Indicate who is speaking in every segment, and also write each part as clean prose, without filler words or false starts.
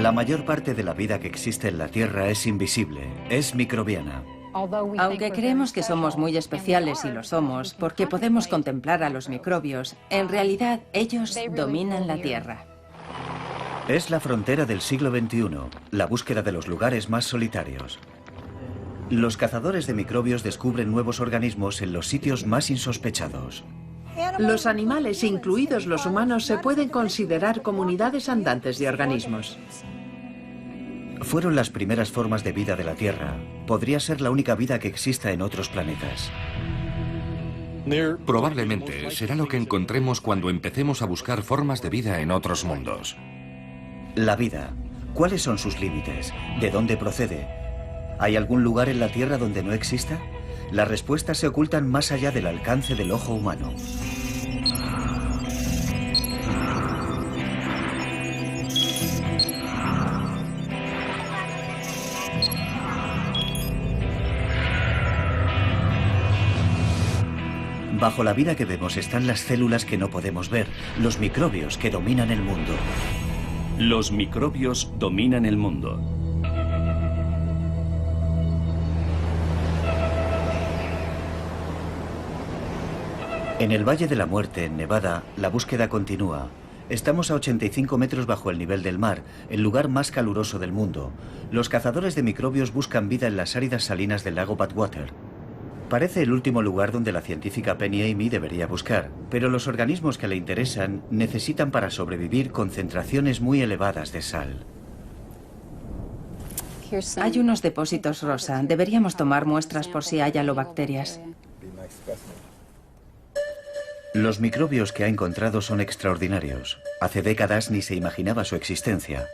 Speaker 1: La mayor parte de la vida que existe en la Tierra es invisible, es microbiana.
Speaker 2: Aunque creemos que somos muy especiales y lo somos, porque podemos contemplar a los microbios, en realidad ellos dominan la Tierra.
Speaker 1: Es la frontera del siglo XXI, la búsqueda de los lugares más solitarios. Los cazadores de microbios descubren nuevos organismos en los sitios más insospechados.
Speaker 3: Los animales, incluidos los humanos, se pueden considerar comunidades andantes de organismos.
Speaker 1: Fueron las primeras formas de vida de la Tierra. Podría ser la única vida que exista en otros planetas.
Speaker 4: Probablemente será lo que encontremos cuando empecemos a buscar formas de vida en otros mundos.
Speaker 1: La vida. ¿Cuáles son sus límites? ¿De dónde procede? ¿Hay algún lugar en la Tierra donde no exista? Las respuestas se ocultan más allá del alcance del ojo humano. Bajo la vida que vemos están las células que no podemos ver, los microbios que dominan el mundo.
Speaker 5: Los microbios dominan el mundo.
Speaker 1: En el Valle de la Muerte, en Nevada, la búsqueda continúa. Estamos a 85 metros bajo el nivel del mar, el lugar más caluroso del mundo. Los cazadores de microbios buscan vida en las áridas salinas del lago Badwater. Parece el último lugar donde la científica Penny Amy debería buscar, pero los organismos que le interesan necesitan para sobrevivir concentraciones muy elevadas de sal.
Speaker 2: Hay unos depósitos rosa. Deberíamos tomar muestras por si hay halobacterias.
Speaker 1: Los microbios que ha encontrado son extraordinarios. Hace décadas ni se imaginaba su existencia.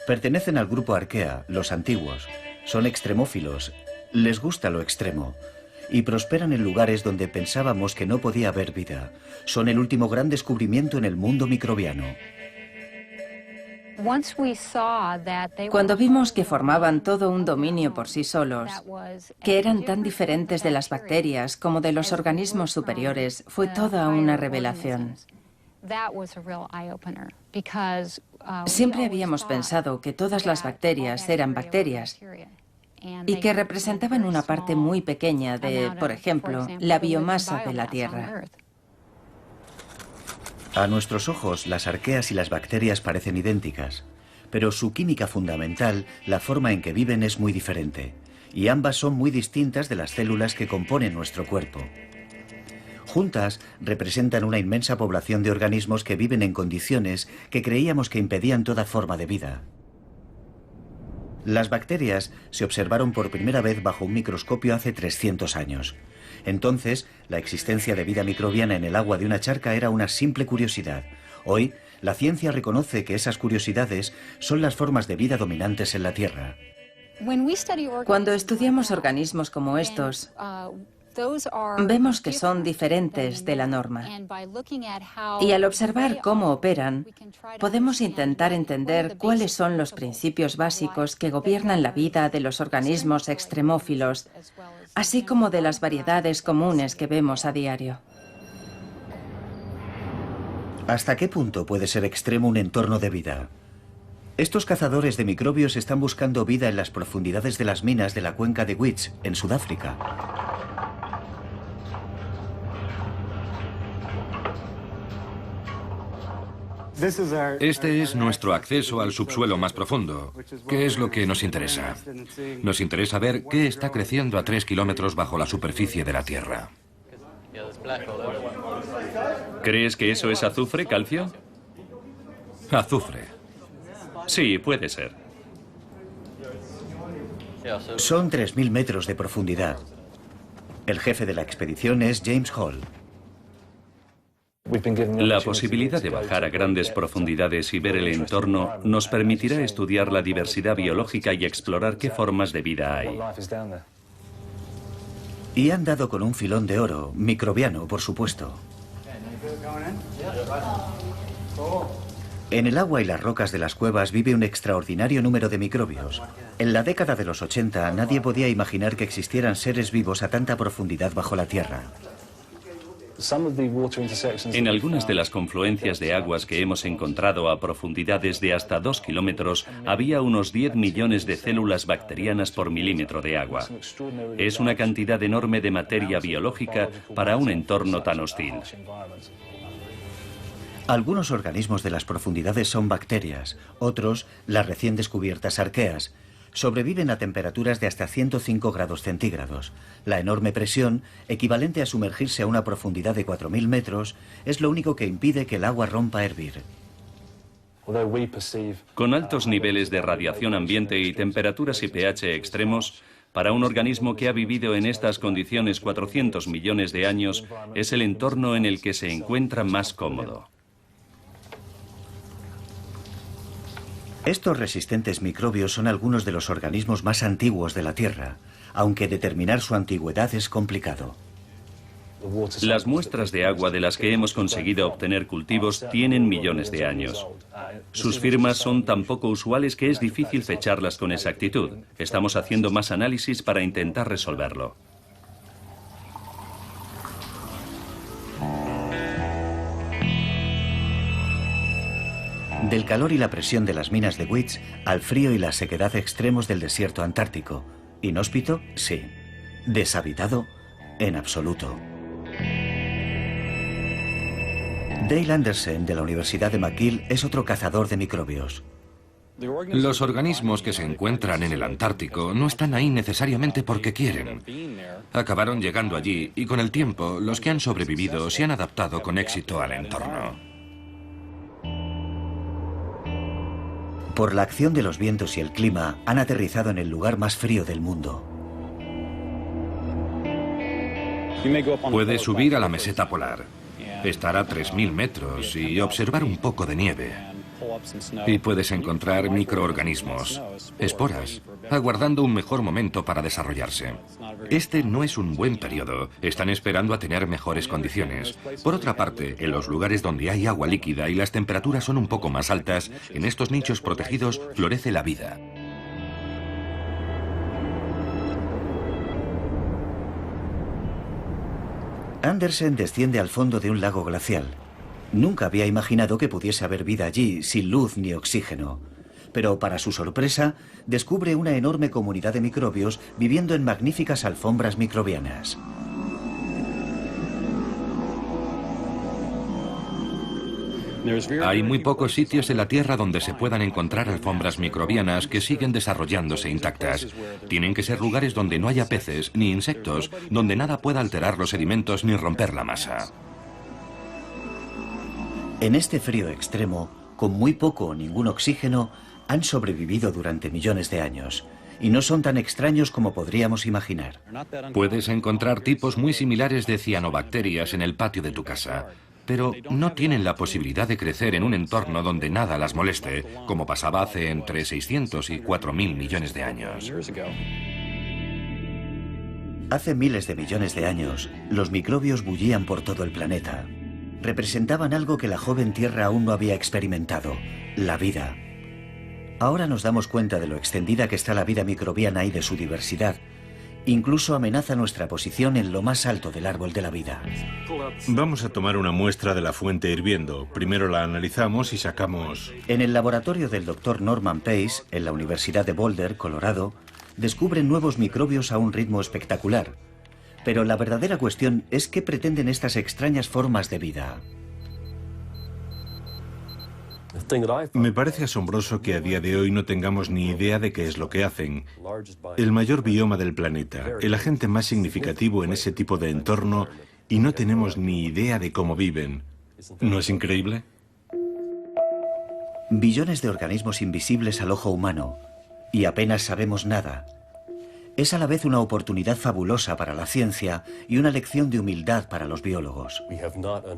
Speaker 1: Pertenecen al grupo Archaea, los antiguos. Son extremófilos, les gusta lo extremo. Y prosperan en lugares donde pensábamos que no podía haber vida. Son el último gran descubrimiento en el mundo microbiano.
Speaker 2: Cuando vimos que formaban todo un dominio por sí solos, que eran tan diferentes de las bacterias como de los organismos superiores, fue toda una revelación. Siempre habíamos pensado que todas las bacterias eran bacterias y que representaban una parte muy pequeña de, por ejemplo, la biomasa de la Tierra.
Speaker 1: A nuestros ojos, las arqueas y las bacterias parecen idénticas, pero su química fundamental, la forma en que viven, es muy diferente, y ambas son muy distintas de las células que componen nuestro cuerpo. Juntas, representan una inmensa población de organismos que viven en condiciones que creíamos que impedían toda forma de vida. Las bacterias se observaron por primera vez bajo un microscopio hace 300 años. Entonces, la existencia de vida microbiana en el agua de una charca era una simple curiosidad. Hoy, la ciencia reconoce que esas curiosidades son las formas de vida dominantes en la Tierra.
Speaker 2: Cuando estudiamos organismos como estos, vemos que son diferentes de la norma. Y al observar cómo operan, podemos intentar entender cuáles son los principios básicos que gobiernan la vida de los organismos extremófilos, así como de las variedades comunes que vemos a diario.
Speaker 1: ¿Hasta qué punto puede ser extremo un entorno de vida? Estos cazadores de microbios están buscando vida en las profundidades de las minas de la cuenca de Wits, en Sudáfrica.
Speaker 4: Este es nuestro acceso al subsuelo más profundo, que es lo que nos interesa. Nos interesa ver qué está creciendo a 3 kilómetros bajo la superficie de la Tierra.
Speaker 5: ¿Crees que eso es azufre, calcio?
Speaker 4: Azufre.
Speaker 5: Sí, puede ser.
Speaker 1: Son 3.000 metros de profundidad. El jefe de la expedición es James Hall.
Speaker 5: La posibilidad de bajar a grandes profundidades y ver el entorno nos permitirá estudiar la diversidad biológica y explorar qué formas de vida hay.
Speaker 1: Y han dado con un filón de oro, microbiano, por supuesto. En el agua y las rocas de las cuevas vive un extraordinario número de microbios. En la década de los 80 nadie podía imaginar que existieran seres vivos a tanta profundidad bajo la Tierra.
Speaker 5: En algunas de las confluencias de aguas que hemos encontrado a profundidades de hasta 2 kilómetros, había unos 10 millones de células bacterianas por milímetro de agua. Es una cantidad enorme de materia biológica para un entorno tan hostil.
Speaker 1: Algunos organismos de las profundidades son bacterias, otros, las recién descubiertas arqueas, sobreviven a temperaturas de hasta 105 grados centígrados. La enorme presión, equivalente a sumergirse a una profundidad de 4.000 metros, es lo único que impide que el agua rompa a hervir.
Speaker 5: Con altos niveles de radiación ambiente y temperaturas y pH extremos, para un organismo que ha vivido en estas condiciones 400 millones de años, es el entorno en el que se encuentra más cómodo.
Speaker 1: Estos resistentes microbios son algunos de los organismos más antiguos de la Tierra, aunque determinar su antigüedad es complicado.
Speaker 5: Las muestras de agua de las que hemos conseguido obtener cultivos tienen millones de años. Sus firmas son tan poco usuales que es difícil fecharlas con exactitud. Estamos haciendo más análisis para intentar resolverlo.
Speaker 1: Del calor y la presión de las minas de Wits al frío y la sequedad extremos del desierto antártico. ¿Inhóspito? Sí. ¿Deshabitado? En absoluto. Dale Anderson, de la Universidad de McGill, es otro cazador de microbios.
Speaker 4: Los organismos que se encuentran en el Antártico no están ahí necesariamente porque quieren. Acabaron llegando allí y con el tiempo los que han sobrevivido se han adaptado con éxito al entorno.
Speaker 1: Por la acción de los vientos y el clima, han aterrizado en el lugar más frío del mundo.
Speaker 4: Puedes subir a la meseta polar, estar a 3.000 metros y observar un poco de nieve. Y puedes encontrar microorganismos, esporas, aguardando un mejor momento para desarrollarse. Este no es un buen periodo, están esperando a tener mejores condiciones. Por otra parte, en los lugares donde hay agua líquida y las temperaturas son un poco más altas, en estos nichos protegidos florece la vida.
Speaker 1: Anderson desciende al fondo de un lago glacial. Nunca había imaginado que pudiese haber vida allí, sin luz ni oxígeno. Pero para su sorpresa, descubre una enorme comunidad de microbios viviendo en magníficas alfombras microbianas.
Speaker 4: Hay muy pocos sitios en la Tierra donde se puedan encontrar alfombras microbianas que siguen desarrollándose intactas. Tienen que ser lugares donde no haya peces ni insectos, donde nada pueda alterar los sedimentos ni romper la masa.
Speaker 1: En este frío extremo, con muy poco o ningún oxígeno, han sobrevivido durante millones de años. Y no son tan extraños como podríamos imaginar.
Speaker 4: Puedes encontrar tipos muy similares de cianobacterias en el patio de tu casa, pero no tienen la posibilidad de crecer en un entorno donde nada las moleste, como pasaba hace entre 600 y 4.000 millones de años.
Speaker 1: Hace miles de millones de años, los microbios bullían por todo el planeta. Representaban algo que la joven Tierra aún no había experimentado, la vida. Ahora nos damos cuenta de lo extendida que está la vida microbiana y de su diversidad. Incluso amenaza nuestra posición en lo más alto del árbol de la vida.
Speaker 6: Vamos a tomar una muestra de la fuente hirviendo. Primero la analizamos y sacamos...
Speaker 1: En el laboratorio del Dr. Norman Pace, en la Universidad de Boulder, Colorado, descubren nuevos microbios a un ritmo espectacular. Pero la verdadera cuestión es qué pretenden estas extrañas formas de vida.
Speaker 6: Me parece asombroso que a día de hoy no tengamos ni idea de qué es lo que hacen. El mayor bioma del planeta, el agente más significativo en ese tipo de entorno, y no tenemos ni idea de cómo viven. ¿No es increíble?
Speaker 1: Billones de organismos invisibles al ojo humano, y apenas sabemos nada. Es a la vez una oportunidad fabulosa para la ciencia y una lección de humildad para los biólogos.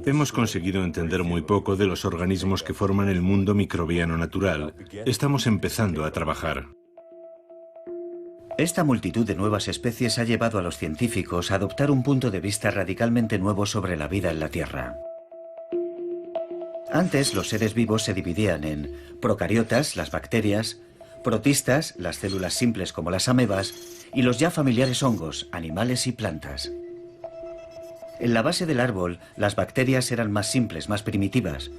Speaker 6: Hemos conseguido entender muy poco de los organismos que forman el mundo microbiano natural. Estamos empezando a trabajar.
Speaker 1: Esta multitud de nuevas especies ha llevado a los científicos a adoptar un punto de vista radicalmente nuevo sobre la vida en la Tierra. Antes, los seres vivos se dividían en procariotas, las bacterias, protistas, las células simples como las amebas, y los ya familiares hongos, animales y plantas. En la base del árbol, las bacterias eran más simples, más primitivas,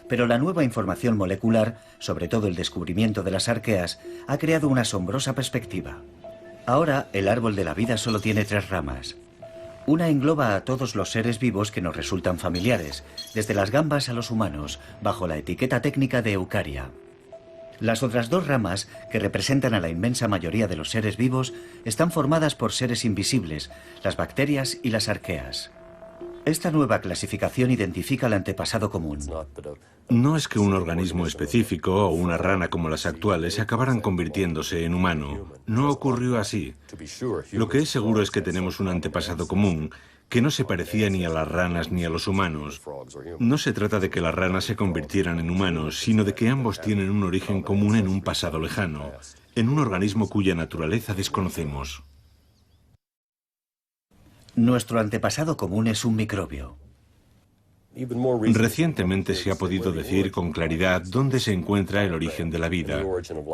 Speaker 1: pero la nueva información molecular, sobre todo el descubrimiento de las arqueas, ha creado una asombrosa perspectiva. Ahora, el árbol de la vida solo tiene 3 ramas. Una engloba a todos los seres vivos que nos resultan familiares, desde las gambas a los humanos, bajo la etiqueta técnica de Eukarya. Las otras 2 ramas, que representan a la inmensa mayoría de los seres vivos, están formadas por seres invisibles, las bacterias y las arqueas. Esta nueva clasificación identifica el antepasado común.
Speaker 6: No es que un organismo específico o una rana como las actuales se acabaran convirtiéndose en humano. No ocurrió así. Lo que es seguro es que tenemos un antepasado común que no se parecía ni a las ranas ni a los humanos. No se trata de que las ranas se convirtieran en humanos, sino de que ambos tienen un origen común en un pasado lejano, en un organismo cuya naturaleza desconocemos.
Speaker 1: Nuestro antepasado común es un microbio.
Speaker 6: Recientemente se ha podido decir con claridad dónde se encuentra el origen de la vida,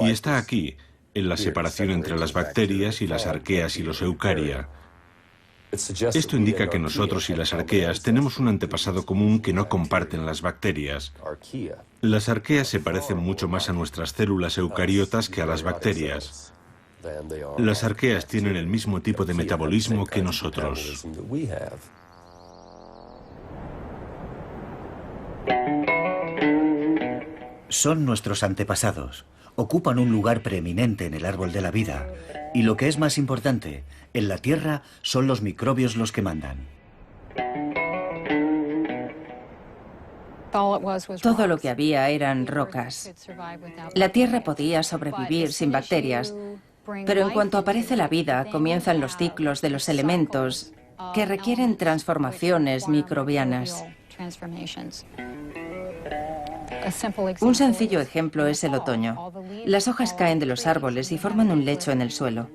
Speaker 6: y está aquí, en la separación entre las bacterias y las arqueas y los Eukarya. Esto indica que nosotros y las arqueas tenemos un antepasado común que no comparten las bacterias. Las arqueas se parecen mucho más a nuestras células eucariotas que a las bacterias. Las arqueas tienen el mismo tipo de metabolismo que nosotros.
Speaker 1: Son nuestros antepasados. Ocupan un lugar preeminente en el árbol de la vida. Y lo que es más importante, en la Tierra son los microbios los que mandan.
Speaker 2: Todo lo que había eran rocas. La Tierra podía sobrevivir sin bacterias, pero en cuanto aparece la vida, comienzan los ciclos de los elementos que requieren transformaciones microbianas. Un sencillo ejemplo es el otoño. Las hojas caen de los árboles y forman un lecho en el suelo.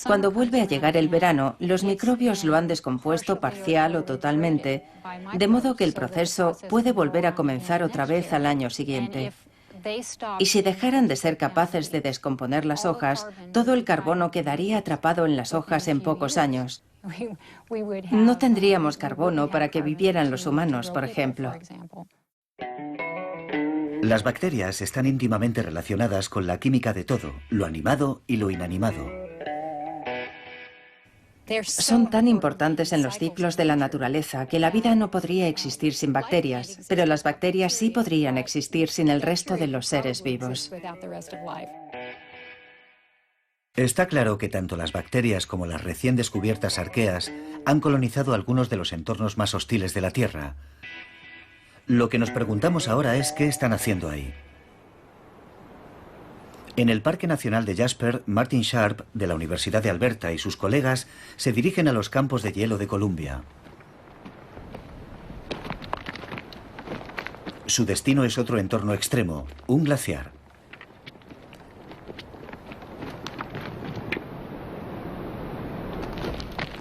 Speaker 2: Cuando vuelve a llegar el verano, los microbios lo han descompuesto parcial o totalmente, de modo que el proceso puede volver a comenzar otra vez al año siguiente. Y si dejaran de ser capaces de descomponer las hojas, todo el carbono quedaría atrapado en las hojas en pocos años. No tendríamos carbono para que vivieran los humanos, por ejemplo.
Speaker 1: Las bacterias están íntimamente relacionadas con la química de todo, lo animado y lo inanimado.
Speaker 2: Son tan importantes en los ciclos de la naturaleza que la vida no podría existir sin bacterias, pero las bacterias sí podrían existir sin el resto de los seres vivos.
Speaker 1: Está claro que tanto las bacterias como las recién descubiertas arqueas han colonizado algunos de los entornos más hostiles de la Tierra. Lo que nos preguntamos ahora es qué están haciendo ahí. En el Parque Nacional de Jasper, Martin Sharp, de la Universidad de Alberta, y sus colegas se dirigen a los campos de hielo de Columbia. Su destino es otro entorno extremo, un glaciar.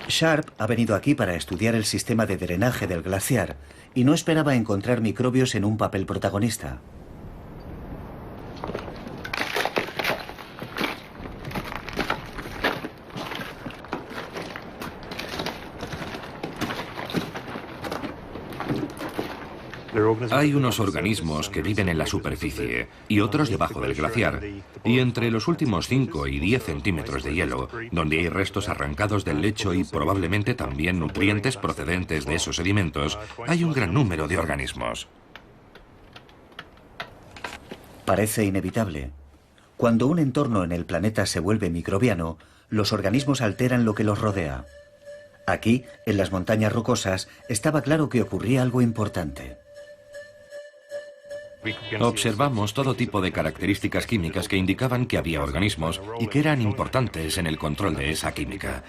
Speaker 1: Sharp ha venido aquí para estudiar el sistema de drenaje del glaciar y no esperaba encontrar microbios en un papel protagonista.
Speaker 4: Hay unos organismos que viven en la superficie y otros debajo del glaciar. Y entre los últimos 5 y 10 centímetros de hielo, donde hay restos arrancados del lecho y probablemente también nutrientes procedentes de esos sedimentos, hay un gran número de organismos.
Speaker 1: Parece inevitable. Cuando un entorno en el planeta se vuelve microbiano, los organismos alteran lo que los rodea. Aquí, en las montañas rocosas, estaba claro que ocurría algo importante.
Speaker 4: Observamos todo tipo de características químicas que indicaban que había organismos y que eran importantes en el control de esa química.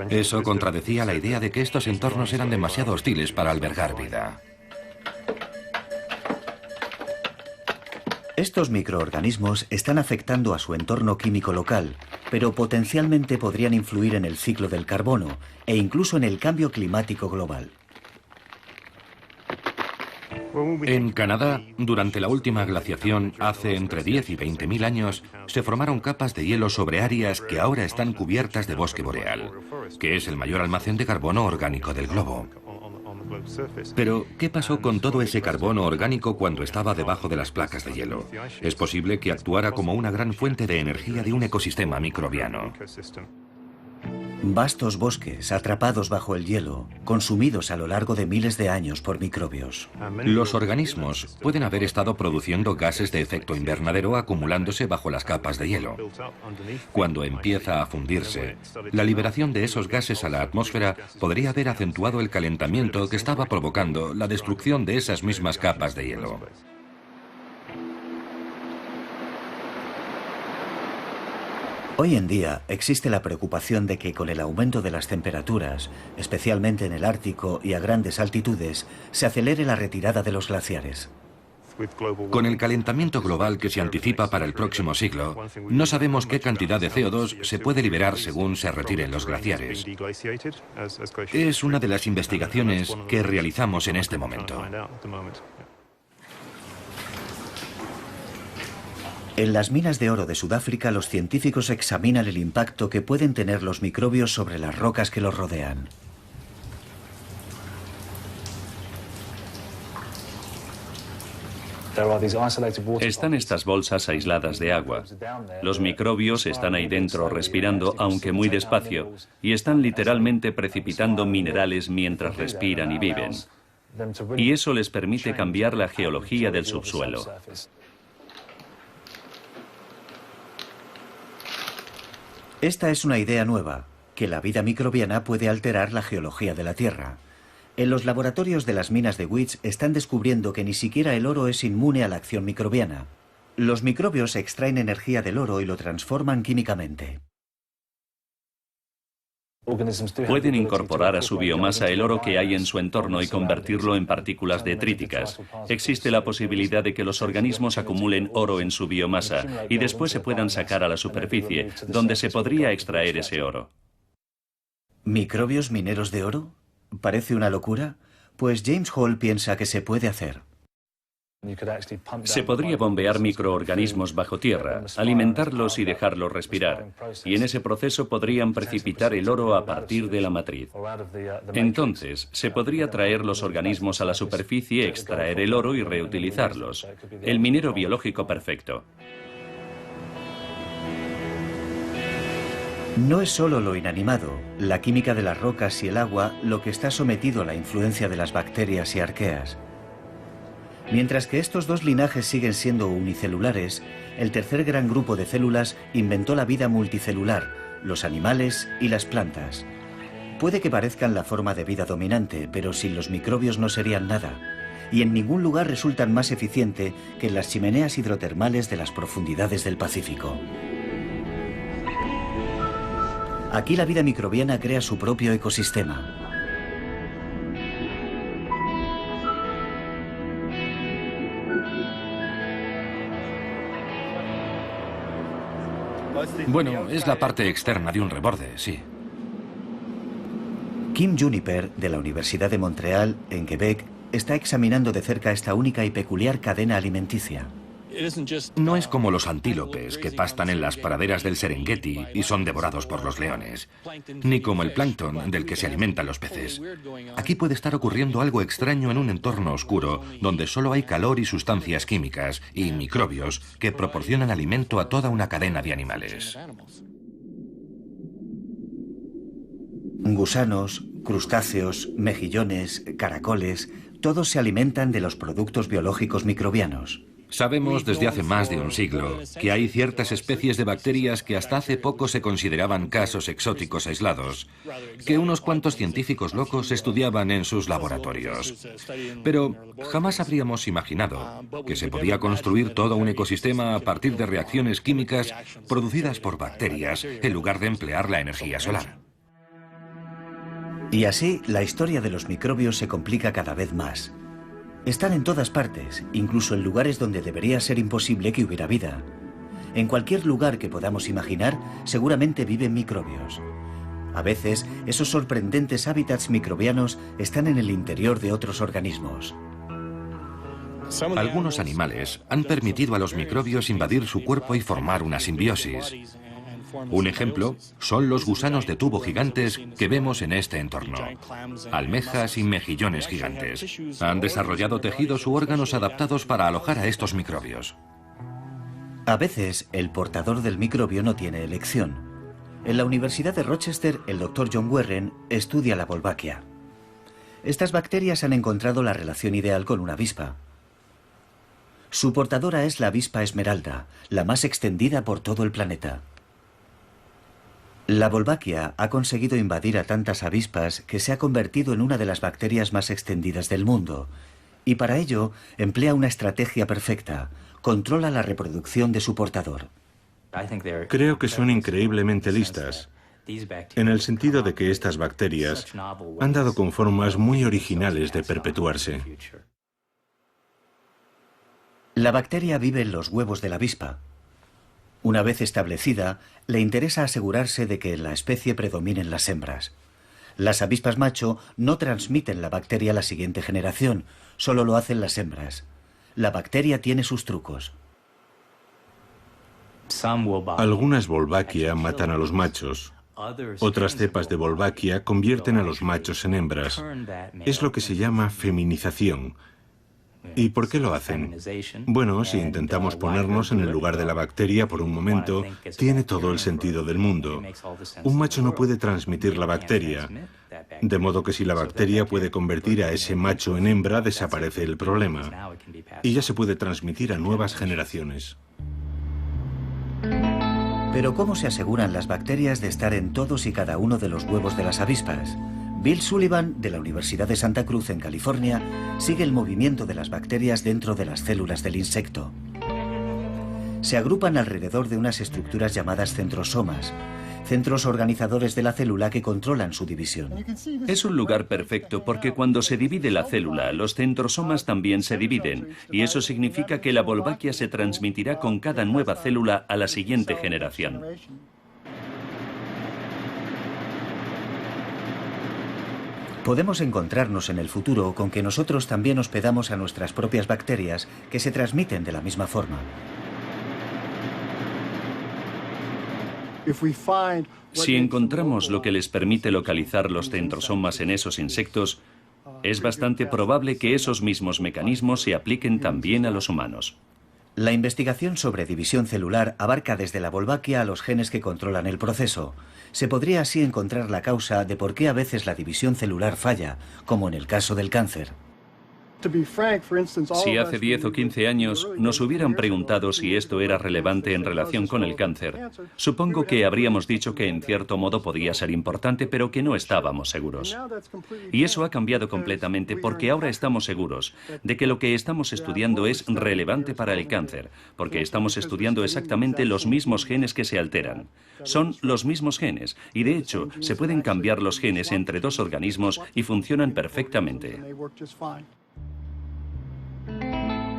Speaker 4: Eso contradecía la idea de que estos entornos eran demasiado hostiles para albergar vida.
Speaker 1: Estos microorganismos están afectando a su entorno químico local, pero potencialmente podrían influir en el ciclo del carbono e incluso en el cambio climático global.
Speaker 4: En Canadá, durante la última glaciación, hace entre 10 y 20.000 años, se formaron capas de hielo sobre áreas que ahora están cubiertas de bosque boreal, que es el mayor almacén de carbono orgánico del globo. Pero, ¿qué pasó con todo ese carbono orgánico cuando estaba debajo de las placas de hielo? Es posible que actuara como una gran fuente de energía de un ecosistema microbiano.
Speaker 1: Vastos bosques atrapados bajo el hielo, consumidos a lo largo de miles de años por microbios.
Speaker 4: Los organismos pueden haber estado produciendo gases de efecto invernadero acumulándose bajo las capas de hielo. Cuando empieza a fundirse, la liberación de esos gases a la atmósfera podría haber acentuado el calentamiento que estaba provocando la destrucción de esas mismas capas de hielo.
Speaker 1: Hoy en día existe la preocupación de que con el aumento de las temperaturas, especialmente en el Ártico y a grandes altitudes, se acelere la retirada de los glaciares.
Speaker 4: Con el calentamiento global que se anticipa para el próximo siglo, no sabemos qué cantidad de CO2 se puede liberar según se retiren los glaciares. Es una de las investigaciones que realizamos en este momento.
Speaker 1: En las minas de oro de Sudáfrica, los científicos examinan el impacto que pueden tener los microbios sobre las rocas que los rodean.
Speaker 5: Están estas bolsas aisladas de agua. Los microbios están ahí dentro respirando, aunque muy despacio, y están literalmente precipitando minerales mientras respiran y viven. Y eso les permite cambiar la geología del subsuelo.
Speaker 1: Esta es una idea nueva, que la vida microbiana puede alterar la geología de la Tierra. En los laboratorios de las minas de Wits están descubriendo que ni siquiera el oro es inmune a la acción microbiana. Los microbios extraen energía del oro y lo transforman químicamente.
Speaker 5: Pueden incorporar a su biomasa el oro que hay en su entorno y convertirlo en partículas detríticas. Existe la posibilidad de que los organismos acumulen oro en su biomasa y después se puedan sacar a la superficie, donde se podría extraer ese oro.
Speaker 1: ¿Microbios mineros de oro? ¿Parece una locura? Pues James Hall piensa que se puede hacer.
Speaker 5: Se podría bombear microorganismos bajo tierra, alimentarlos y dejarlos respirar, y en ese proceso podrían precipitar el oro a partir de la matriz. Entonces, se podría traer los organismos a la superficie, extraer el oro y reutilizarlos. El minero biológico perfecto.
Speaker 1: No es solo lo inanimado, la química de las rocas y el agua lo que está sometido a la influencia de las bacterias y arqueas. Mientras que estos dos linajes siguen siendo unicelulares, el tercer gran grupo de células inventó la vida multicelular, los animales y las plantas. Puede que parezcan la forma de vida dominante, pero sin los microbios no serían nada, y en ningún lugar resultan más eficiente que en las chimeneas hidrotermales de las profundidades del Pacífico. Aquí la vida microbiana crea su propio ecosistema.
Speaker 4: Bueno, es la parte externa de un reborde, sí.
Speaker 1: Kim Juniper, de la Universidad de Montreal, en Quebec, está examinando de cerca esta única y peculiar cadena alimenticia.
Speaker 4: No es como los antílopes que pastan en las praderas del Serengeti y son devorados por los leones, ni como el plancton del que se alimentan los peces. Aquí puede estar ocurriendo algo extraño en un entorno oscuro donde solo hay calor y sustancias químicas y microbios que proporcionan alimento a toda una cadena de animales.
Speaker 1: Gusanos, crustáceos, mejillones, caracoles, todos se alimentan de los productos biológicos microbianos.
Speaker 4: Sabemos desde hace más de un siglo que hay ciertas especies de bacterias que hasta hace poco se consideraban casos exóticos aislados, que unos cuantos científicos locos estudiaban en sus laboratorios. Pero jamás habríamos imaginado que se podía construir todo un ecosistema a partir de reacciones químicas producidas por bacterias en lugar de emplear la energía solar.
Speaker 1: Y así, la historia de los microbios se complica cada vez más. Están en todas partes, incluso en lugares donde debería ser imposible que hubiera vida. En cualquier lugar que podamos imaginar, seguramente viven microbios. A veces, esos sorprendentes hábitats microbianos están en el interior de otros organismos.
Speaker 4: Algunos animales han permitido a los microbios invadir su cuerpo y formar una simbiosis. Un ejemplo son los gusanos de tubo gigantes que vemos en este entorno. Almejas y mejillones gigantes. Han desarrollado tejidos u órganos adaptados para alojar a estos microbios.
Speaker 1: A veces, el portador del microbio no tiene elección. En la Universidad de Rochester, el Dr. John Warren estudia la Wolbachia. Estas bacterias han encontrado la relación ideal con una avispa. Su portadora es la avispa esmeralda, la más extendida por todo el planeta. La Wolbachia ha conseguido invadir a tantas avispas que se ha convertido en una de las bacterias más extendidas del mundo, y para ello emplea una estrategia perfecta: controla la reproducción de su portador.
Speaker 6: Creo que son increíblemente listas, en el sentido de que estas bacterias han dado con formas muy originales de perpetuarse.
Speaker 1: La bacteria vive en los huevos de la avispa. Una vez establecida, le interesa asegurarse de que en la especie predominen las hembras. Las avispas macho no transmiten la bacteria a la siguiente generación, solo lo hacen las hembras. La bacteria tiene sus trucos.
Speaker 6: Algunas Wolbachia matan a los machos. Otras cepas de Wolbachia convierten a los machos en hembras. Es lo que se llama feminización. ¿Y por qué lo hacen? Bueno, si intentamos ponernos en el lugar de la bacteria por un momento, tiene todo el sentido del mundo. Un macho no puede transmitir la bacteria, de modo que si la bacteria puede convertir a ese macho en hembra, desaparece el problema. Y ya se puede transmitir a nuevas generaciones.
Speaker 1: Pero ¿cómo se aseguran las bacterias de estar en todos y cada uno de los huevos de las avispas? Bill Sullivan, de la Universidad de Santa Cruz, en California, sigue el movimiento de las bacterias dentro de las células del insecto. Se agrupan alrededor de unas estructuras llamadas centrosomas, centros organizadores de la célula que controlan su división.
Speaker 5: Es un lugar perfecto porque cuando se divide la célula, los centrosomas también se dividen, y eso significa que la Wolbachia se transmitirá con cada nueva célula a la siguiente generación.
Speaker 1: Podemos encontrarnos en el futuro con que nosotros también hospedamos a nuestras propias bacterias que se transmiten de la misma forma.
Speaker 5: Si encontramos lo que les permite localizar los centrosomas en esos insectos, es bastante probable que esos mismos mecanismos se apliquen también a los humanos.
Speaker 1: La investigación sobre división celular abarca desde la Wolbachia a los genes que controlan el proceso. Se podría así encontrar la causa de por qué a veces la división celular falla, como en el caso del cáncer.
Speaker 5: Si hace 10 o 15 años nos hubieran preguntado si esto era relevante en relación con el cáncer, supongo que habríamos dicho que en cierto modo podía ser importante, pero que no estábamos seguros. Y eso ha cambiado completamente porque ahora estamos seguros de que lo que estamos estudiando es relevante para el cáncer, porque estamos estudiando exactamente los mismos genes que se alteran. Son los mismos genes y de hecho se pueden cambiar los genes entre dos organismos y funcionan perfectamente.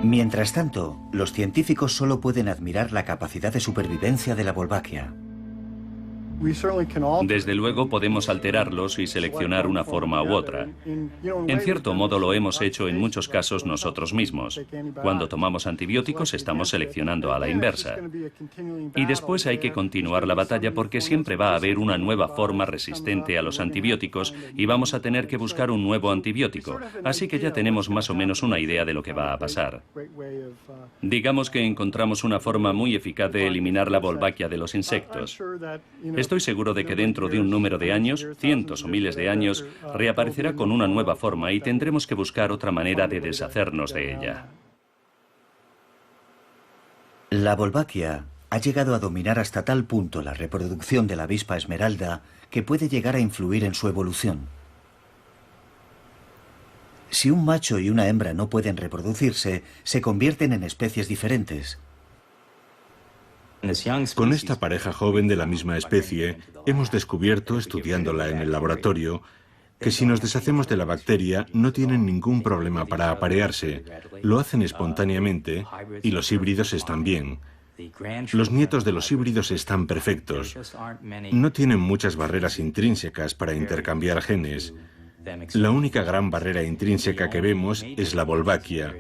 Speaker 1: Mientras tanto, los científicos solo pueden admirar la capacidad de supervivencia de la Wolbachia.
Speaker 5: Desde luego podemos alterarlos y seleccionar una forma u otra. En cierto modo lo hemos hecho en muchos casos nosotros mismos. Cuando tomamos antibióticos estamos seleccionando a la inversa. Y después hay que continuar la batalla porque siempre va a haber una nueva forma resistente a los antibióticos y vamos a tener que buscar un nuevo antibiótico. Así que ya tenemos más o menos una idea de lo que va a pasar. Digamos que encontramos una forma muy eficaz de eliminar la Wolbachia de los insectos. Estoy seguro de que dentro de un número de años, cientos o miles de años, reaparecerá con una nueva forma y tendremos que buscar otra manera de deshacernos de ella.
Speaker 1: La Wolbachia ha llegado a dominar hasta tal punto la reproducción de la avispa esmeralda que puede llegar a influir en su evolución. Si un macho y una hembra no pueden reproducirse, se convierten en especies diferentes.
Speaker 6: Con esta pareja joven de la misma especie, hemos descubierto, estudiándola en el laboratorio, que si nos deshacemos de la bacteria no tienen ningún problema para aparearse, lo hacen espontáneamente y los híbridos están bien. Los nietos de los híbridos están perfectos. No tienen muchas barreras intrínsecas para intercambiar genes. La única gran barrera intrínseca que vemos es la Wolbachia,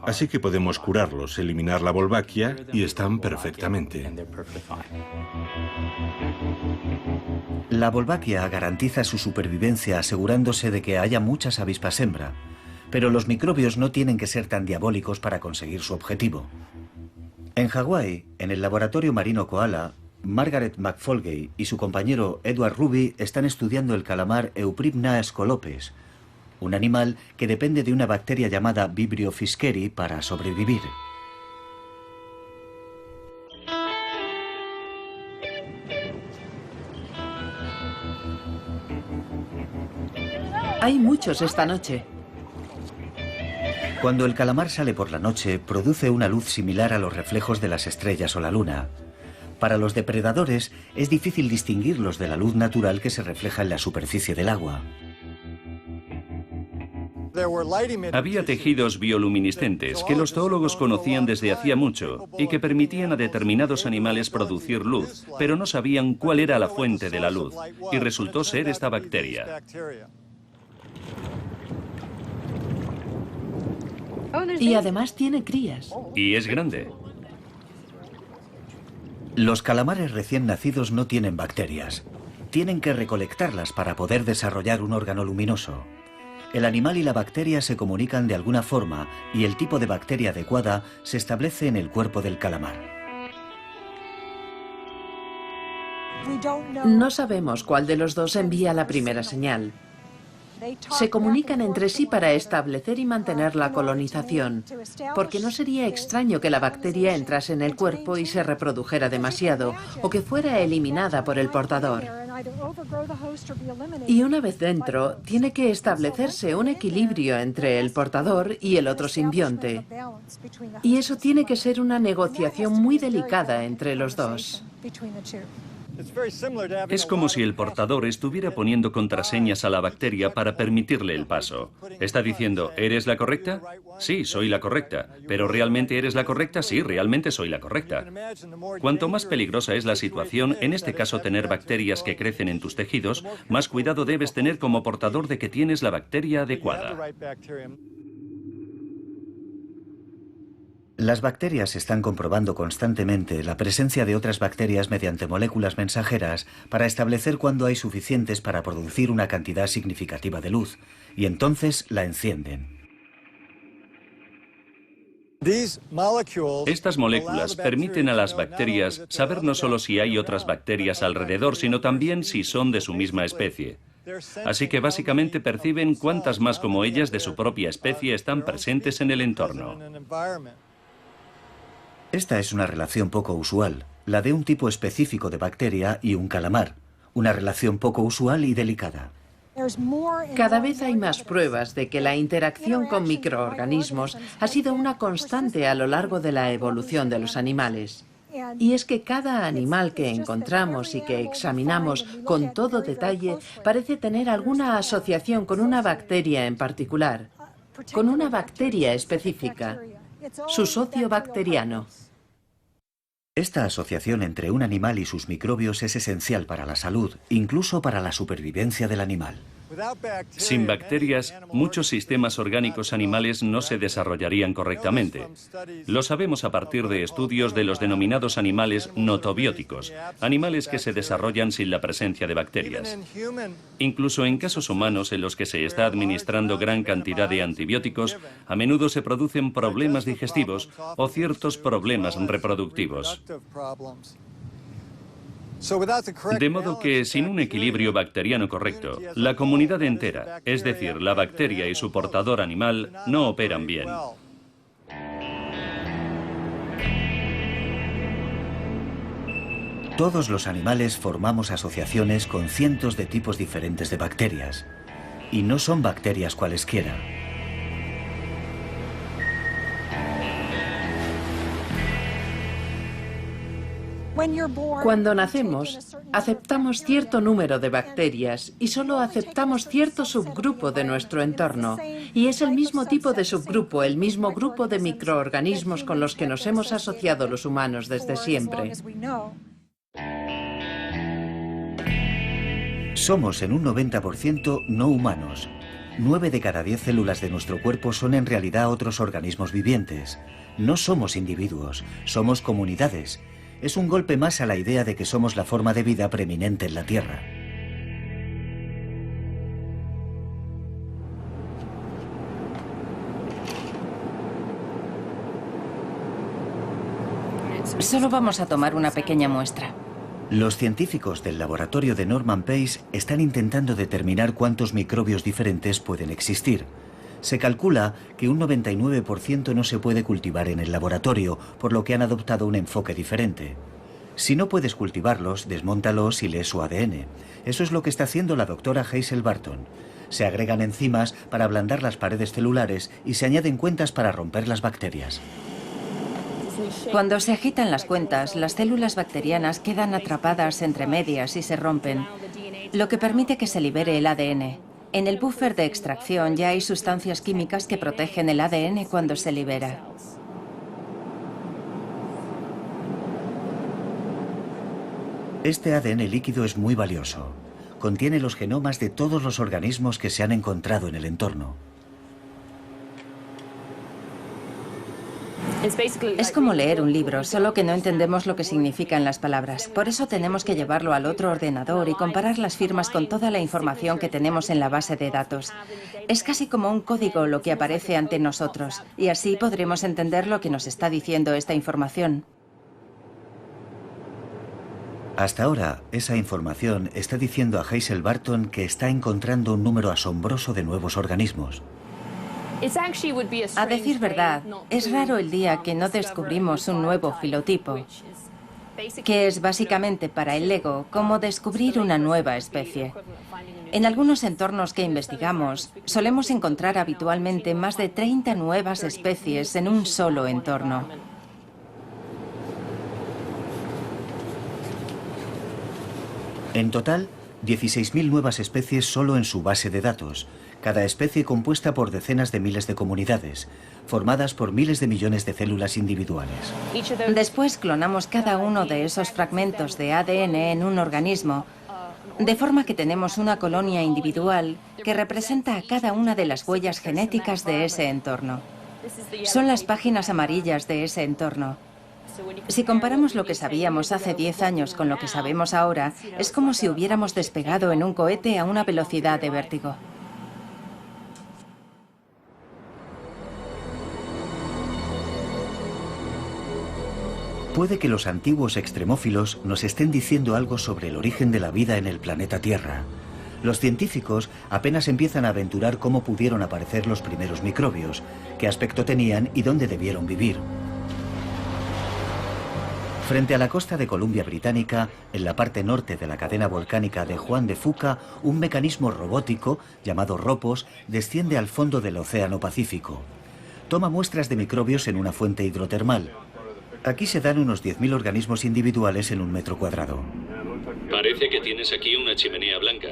Speaker 6: Así que podemos curarlos, eliminar la Wolbachia y están perfectamente.
Speaker 1: La Wolbachia garantiza su supervivencia asegurándose de que haya muchas avispas hembra, pero los microbios no tienen que ser tan diabólicos para conseguir su objetivo. En Hawái, en el laboratorio marino Koala, Margaret McFolgey y su compañero Edward Ruby están estudiando el calamar Euprymna scolopes, un animal que depende de una bacteria llamada Vibrio fischeri para sobrevivir.
Speaker 3: Hay muchos esta noche.
Speaker 1: Cuando el calamar sale por la noche, produce una luz similar a los reflejos de las estrellas o la luna. Para los depredadores es difícil distinguirlos de la luz natural que se refleja en la superficie del agua.
Speaker 5: Había tejidos bioluminiscentes que los zoólogos conocían desde hacía mucho y que permitían a determinados animales producir luz, pero no sabían cuál era la fuente de la luz, y resultó ser esta bacteria.
Speaker 3: Y además tiene crías.
Speaker 5: Y es grande.
Speaker 1: Los calamares recién nacidos no tienen bacterias. Tienen que recolectarlas para poder desarrollar un órgano luminoso. El animal y la bacteria se comunican de alguna forma y el tipo de bacteria adecuada se establece en el cuerpo del calamar.
Speaker 3: No sabemos cuál de los dos envía la primera señal. Se comunican entre sí para establecer y mantener la colonización, porque no sería extraño que la bacteria entrase en el cuerpo y se reprodujera demasiado, o que fuera eliminada por el portador. Y una vez dentro, tiene que establecerse un equilibrio entre el portador y el otro simbionte. Y eso tiene que ser una negociación muy delicada entre los dos.
Speaker 5: Es como si el portador estuviera poniendo contraseñas a la bacteria para permitirle el paso. Está diciendo, ¿eres la correcta? Sí, soy la correcta. ¿Pero realmente eres la correcta? Sí, realmente soy la correcta. Cuanto más peligrosa es la situación, en este caso tener bacterias que crecen en tus tejidos, más cuidado debes tener como portador de que tienes la bacteria adecuada.
Speaker 1: Las bacterias están comprobando constantemente la presencia de otras bacterias mediante moléculas mensajeras para establecer cuándo hay suficientes para producir una cantidad significativa de luz, y entonces la encienden.
Speaker 5: Estas moléculas permiten a las bacterias saber no solo si hay otras bacterias alrededor, sino también si son de su misma especie. Así que básicamente perciben cuántas más como ellas de su propia especie están presentes en el entorno.
Speaker 1: Esta es una relación poco usual, la de un tipo específico de bacteria y un calamar, una relación poco usual y delicada.
Speaker 3: Cada vez hay más pruebas de que la interacción con microorganismos ha sido una constante a lo largo de la evolución de los animales. Y es que cada animal que encontramos y que examinamos con todo detalle parece tener alguna asociación con una bacteria en particular, con una bacteria específica, su socio bacteriano.
Speaker 1: Esta asociación entre un animal y sus microbios es esencial para la salud, incluso para la supervivencia del animal.
Speaker 5: Sin bacterias, muchos sistemas orgánicos animales no se desarrollarían correctamente. Lo sabemos a partir de estudios de los denominados animales notobióticos, animales que se desarrollan sin la presencia de bacterias. Incluso en casos humanos en los que se está administrando gran cantidad de antibióticos, a menudo se producen problemas digestivos o ciertos problemas reproductivos. De modo que, sin un equilibrio bacteriano correcto, la comunidad entera, es decir, la bacteria y su portador animal, no operan bien.
Speaker 1: Todos los animales formamos asociaciones con cientos de tipos diferentes de bacterias. Y no son bacterias cualesquiera.
Speaker 3: Cuando nacemos, aceptamos cierto número de bacterias y solo aceptamos cierto subgrupo de nuestro entorno. Y es el mismo tipo de subgrupo, el mismo grupo de microorganismos con los que nos hemos asociado los humanos desde siempre.
Speaker 1: Somos en un 90% no humanos. 9 de cada 10 células de nuestro cuerpo son en realidad otros organismos vivientes. No somos individuos, somos comunidades. Es un golpe más a la idea de que somos la forma de vida preeminente en la Tierra.
Speaker 2: Solo vamos a tomar una pequeña muestra.
Speaker 1: Los científicos del laboratorio de Norman Pace están intentando determinar cuántos microbios diferentes pueden existir. Se calcula que un 99% no se puede cultivar en el laboratorio, por lo que han adoptado un enfoque diferente. Si no puedes cultivarlos, desmóntalos y lee su ADN. Eso es lo que está haciendo la doctora Hazel Barton. Se agregan enzimas para ablandar las paredes celulares y se añaden cuentas para romper las bacterias.
Speaker 2: Cuando se agitan las cuentas, las células bacterianas quedan atrapadas entre medias y se rompen, lo que permite que se libere el ADN. En el buffer de extracción ya hay sustancias químicas que protegen el ADN cuando se libera.
Speaker 1: Este ADN líquido es muy valioso. Contiene los genomas de todos los organismos que se han encontrado en el entorno.
Speaker 2: Es como leer un libro, solo que no entendemos lo que significan las palabras. Por eso tenemos que llevarlo al otro ordenador y comparar las firmas con toda la información que tenemos en la base de datos. Es casi como un código lo que aparece ante nosotros, y así podremos entender lo que nos está diciendo esta información.
Speaker 1: Hasta ahora, esa información está diciendo a Hazel Barton que está encontrando un número asombroso de nuevos organismos.
Speaker 2: A decir verdad, es raro el día que no descubrimos un nuevo filotipo, que es básicamente para el ego como descubrir una nueva especie. En algunos entornos que investigamos, solemos encontrar habitualmente más de 30 nuevas especies en un solo entorno.
Speaker 1: En total, 16.000 nuevas especies solo en su base de datos. Cada especie compuesta por decenas de miles de comunidades, formadas por miles de millones de células individuales.
Speaker 2: Después clonamos cada uno de esos fragmentos de ADN en un organismo, de forma que tenemos una colonia individual que representa a cada una de las huellas genéticas de ese entorno. Son las páginas amarillas de ese entorno. Si comparamos lo que sabíamos hace 10 años con lo que sabemos ahora, es como si hubiéramos despegado en un cohete a una velocidad de vértigo.
Speaker 1: Puede que los antiguos extremófilos nos estén diciendo algo sobre el origen de la vida en el planeta Tierra. Los científicos apenas empiezan a aventurar cómo pudieron aparecer los primeros microbios, qué aspecto tenían y dónde debieron vivir. Frente a la costa de Columbia Británica, en la parte norte de la cadena volcánica de Juan de Fuca, un mecanismo robótico, llamado Ropos, desciende al fondo del Océano Pacífico. Toma muestras de microbios en una fuente hidrotermal. Aquí se dan unos 10.000 organismos individuales en un metro cuadrado.
Speaker 5: Parece que tienes aquí una chimenea blanca.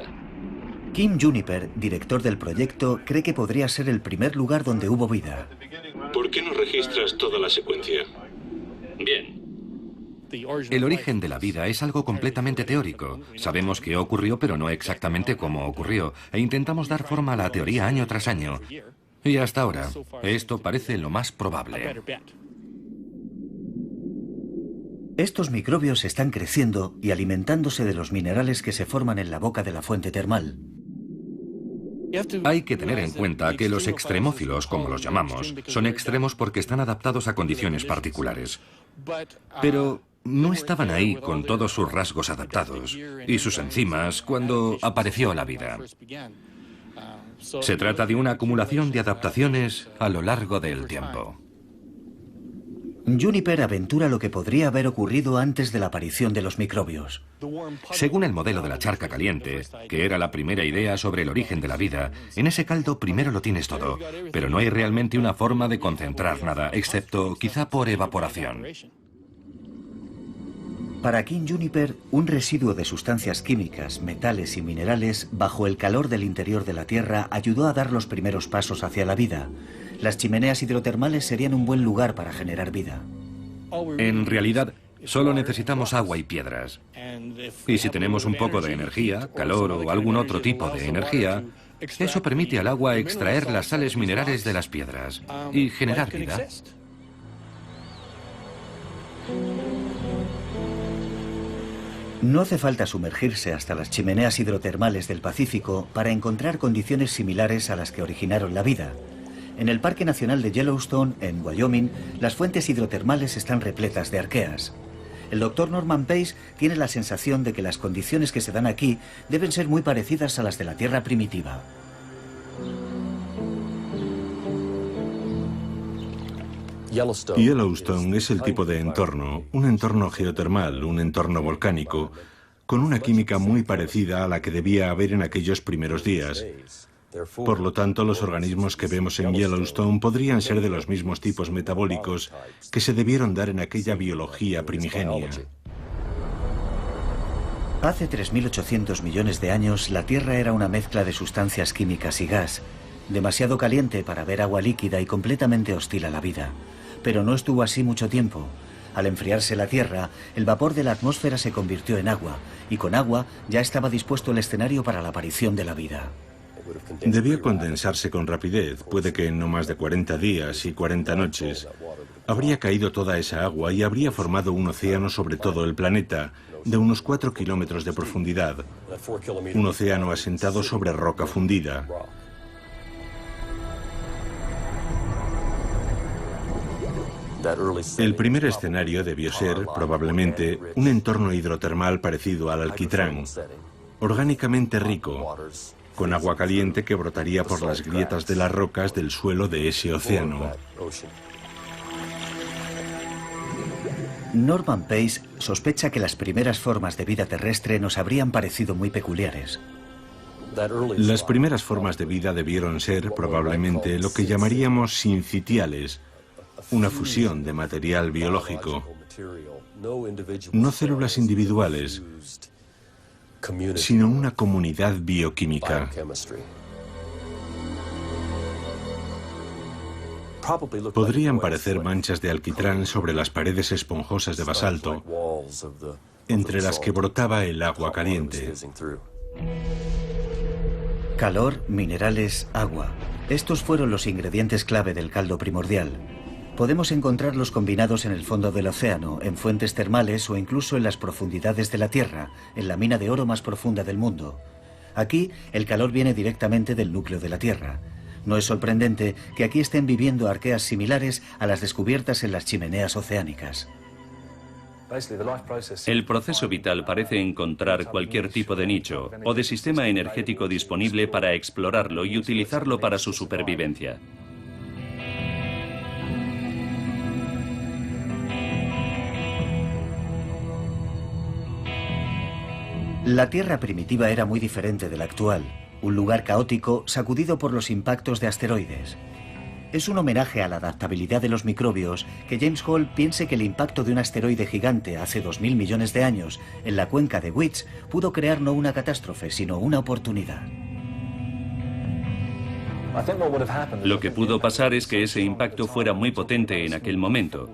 Speaker 1: Kim Juniper, director del proyecto, cree que podría ser el primer lugar donde hubo vida.
Speaker 7: ¿Por qué no registras toda la secuencia?
Speaker 5: Bien.
Speaker 4: El origen de la vida es algo completamente teórico. Sabemos qué ocurrió, pero no exactamente cómo ocurrió, e intentamos dar forma a la teoría año tras año. Y hasta ahora, esto parece lo más probable.
Speaker 1: Estos microbios están creciendo y alimentándose de los minerales que se forman en la boca de la fuente termal.
Speaker 4: Hay que tener en cuenta que los extremófilos, como los llamamos, son extremos porque están adaptados a condiciones particulares. Pero no estaban ahí con todos sus rasgos adaptados y sus enzimas cuando apareció la vida. Se trata de una acumulación de adaptaciones a lo largo del tiempo.
Speaker 1: Juniper aventura lo que podría haber ocurrido antes de la aparición de los microbios.
Speaker 4: Según el modelo de la charca caliente, que era la primera idea sobre el origen de la vida, en ese caldo primero lo tienes todo, pero no hay realmente una forma de concentrar nada, excepto quizá por evaporación.
Speaker 1: Para Kim Juniper, un residuo de sustancias químicas, metales y minerales bajo el calor del interior de la Tierra ayudó a dar los primeros pasos hacia la vida. Las chimeneas hidrotermales serían un buen lugar para generar vida.
Speaker 4: En realidad, solo necesitamos agua y piedras. Y si tenemos un poco de energía, calor o algún otro tipo de energía, Eso permite al agua extraer las sales minerales de las piedras y generar vida.
Speaker 1: No hace falta sumergirse hasta las chimeneas hidrotermales del Pacífico para encontrar condiciones similares a las que originaron la vida. En el Parque Nacional de Yellowstone, en Wyoming, las fuentes hidrotermales están repletas de arqueas. El doctor Norman Pace tiene la sensación de que las condiciones que se dan aquí deben ser muy parecidas a las de la Tierra primitiva.
Speaker 6: Yellowstone es el tipo de entorno, un entorno geotermal, un entorno volcánico, con una química muy parecida a la que debía haber en aquellos primeros días. Por lo tanto, los organismos que vemos en Yellowstone podrían ser de los mismos tipos metabólicos que se debieron dar en aquella biología primigenia.
Speaker 1: Hace 3.800 millones de años, la Tierra era una mezcla de sustancias químicas y gas, demasiado caliente para ver agua líquida y completamente hostil a la vida. Pero no estuvo así mucho tiempo. Al enfriarse la Tierra, el vapor de la atmósfera se convirtió en agua, y con agua ya estaba dispuesto el escenario para la aparición de la vida.
Speaker 6: Debió condensarse con rapidez, puede que en no más de 40 días y 40 noches. Habría caído toda esa agua y habría formado un océano sobre todo el planeta, de unos 4 kilómetros de profundidad. Un océano asentado sobre roca fundida. El primer escenario debió ser, probablemente, un entorno hidrotermal parecido al alquitrán, orgánicamente rico, con agua caliente que brotaría por las grietas de las rocas del suelo de ese océano.
Speaker 1: Norman Pace sospecha que las primeras formas de vida terrestre nos habrían parecido muy peculiares.
Speaker 6: Las primeras formas de vida debieron ser, probablemente, lo que llamaríamos sincitiales, una fusión de material biológico, no células individuales, sino una comunidad bioquímica. Podrían parecer manchas de alquitrán sobre las paredes esponjosas de basalto, entre las que brotaba el agua caliente.
Speaker 1: Calor, minerales, agua. Estos fueron los ingredientes clave del caldo primordial. Podemos encontrarlos combinados en el fondo del océano, en fuentes termales o incluso en las profundidades de la Tierra, en la mina de oro más profunda del mundo. Aquí, el calor viene directamente del núcleo de la Tierra. No es sorprendente que aquí estén viviendo arqueas similares a las descubiertas en las chimeneas oceánicas.
Speaker 5: El proceso vital parece encontrar cualquier tipo de nicho o de sistema energético disponible para explorarlo y utilizarlo para su supervivencia.
Speaker 1: La Tierra primitiva era muy diferente de la actual, un lugar caótico sacudido por los impactos de asteroides. Es un homenaje a la adaptabilidad de los microbios que James Hall piense que el impacto de un asteroide gigante hace 2.000 millones de años en la cuenca de Weech pudo crear no una catástrofe, sino una oportunidad.
Speaker 5: Lo que pudo pasar es que ese impacto fuera muy potente en aquel momento.